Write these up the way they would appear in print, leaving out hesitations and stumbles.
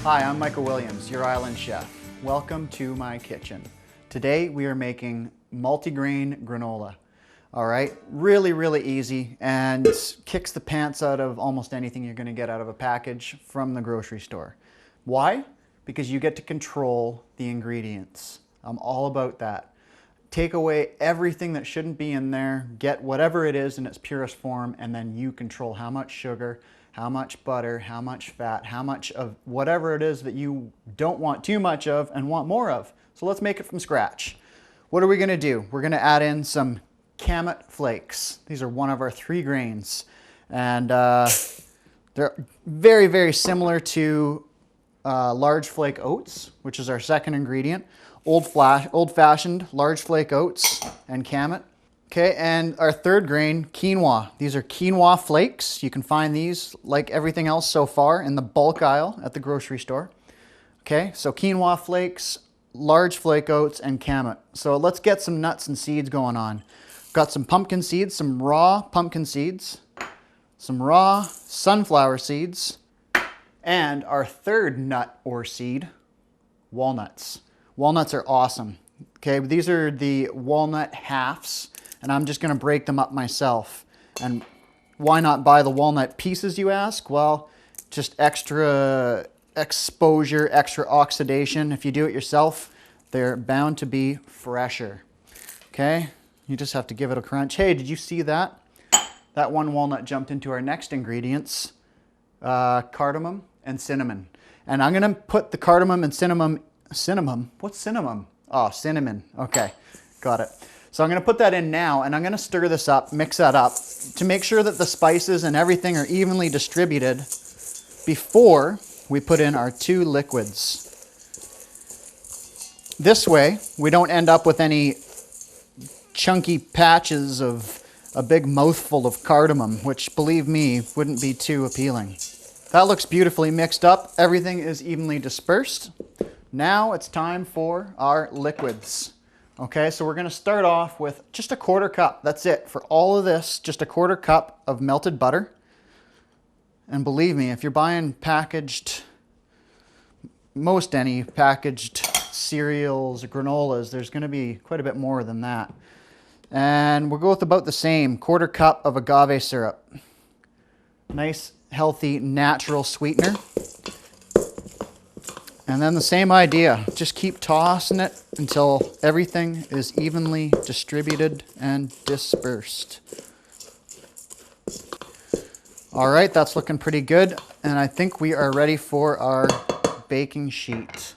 Hi, I'm Michael Williams, your island chef. Welcome to my kitchen. Today we are making multigrain granola. All right, really easy and kicks the pants out of almost anything you're gonna get out of a package from the grocery store. Why? Because you get to control the ingredients. I'm all about that. Take away everything that shouldn't be in there, get whatever it is in its purest form, and then you control how much sugar, how much butter, how much fat, how much of whatever it is that you don't want too much of and want more of. So let's make it from scratch. What are we gonna do? We're gonna add in some kamut flakes. These are one of our 3 grains. And they're very similar to large flake oats, which is our second ingredient. Old-fashioned large flake oats and kamut. Okay, and our third grain, quinoa. These are quinoa flakes. You can find these, like everything else so far, in the bulk aisle at the grocery store. Okay, so quinoa flakes, large flake oats, and kamut. So let's get some nuts and seeds going on. Got some pumpkin seeds, some raw pumpkin seeds, some raw sunflower seeds, and our third nut or seed, walnuts. Walnuts are awesome. Okay, these are the walnut halves, and I'm just gonna break them up myself. And why not buy the walnut pieces, you ask? Well, just extra exposure, extra oxidation. If you do it yourself, they're bound to be fresher. Okay, you just have to give it a crunch. Hey, did you see that? That one walnut jumped into our next ingredients, cardamom and cinnamon. And I'm gonna put the cardamom and cinnamon, what's cinnamon? Oh, cinnamon, okay, got it. So I'm gonna put that in now, and I'm gonna stir this up, mix that up, to make sure that the spices and everything are evenly distributed before we put in our 2 liquids. This way, we don't end up with any chunky patches of a big mouthful of cardamom, which, believe me, wouldn't be too appealing. That looks beautifully mixed up. Everything is evenly dispersed. Now it's time for our liquids. Okay, so we're gonna start off with just a 1/4 cup. That's it. For all of this, just a 1/4 cup of melted butter. And believe me, if you're buying packaged, any packaged cereals or granolas, there's gonna be quite a bit more than that. And we'll go with about the same, 1/4 cup of agave syrup. Nice, healthy, natural sweetener. And then the same idea, just keep tossing it until everything is evenly distributed and dispersed. All right, that's looking pretty good. And I think we are ready for our baking sheet.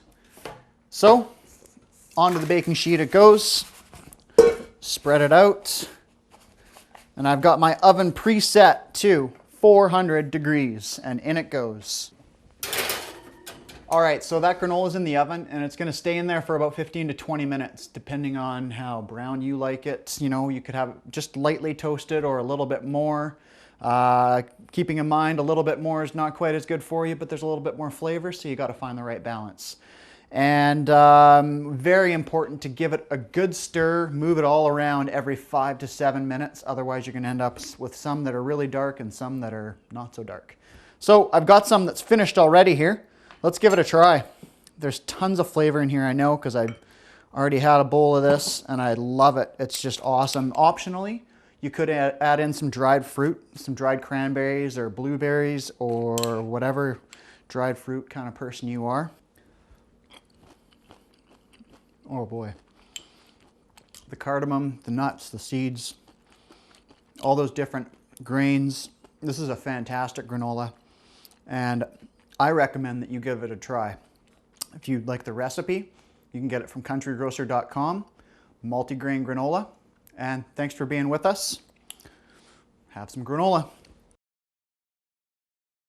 So, onto the baking sheet it goes. Spread it out. And I've got my oven preset to 400 degrees, and in it goes. All right, so that granola is in the oven, and it's gonna stay in there for about 15 to 20 minutes, depending on how brown you like it. You know, you could have it just lightly toasted or a little bit more. Keeping in mind, a little bit more is not quite as good for you, but there's a little bit more flavor, so you gotta find the right balance. And very important to give it a good stir, move it all around every 5 to 7 minutes. Otherwise, you're gonna end up with some that are really dark and some that are not so dark. So I've got some that's finished already here. Let's give it a try. There's tons of flavor in here, I know, because I already had a bowl of this and I love it. It's just awesome. Optionally, you could add in some dried fruit, some dried cranberries or blueberries or whatever dried fruit kind of person you are. Oh boy. The cardamom, the nuts, the seeds, all those different grains. This is a fantastic granola, and I recommend that you give it a try. If you'd like the recipe, you can get it from countrygrocer.com, multigrain granola. And thanks for being with us. Have some granola.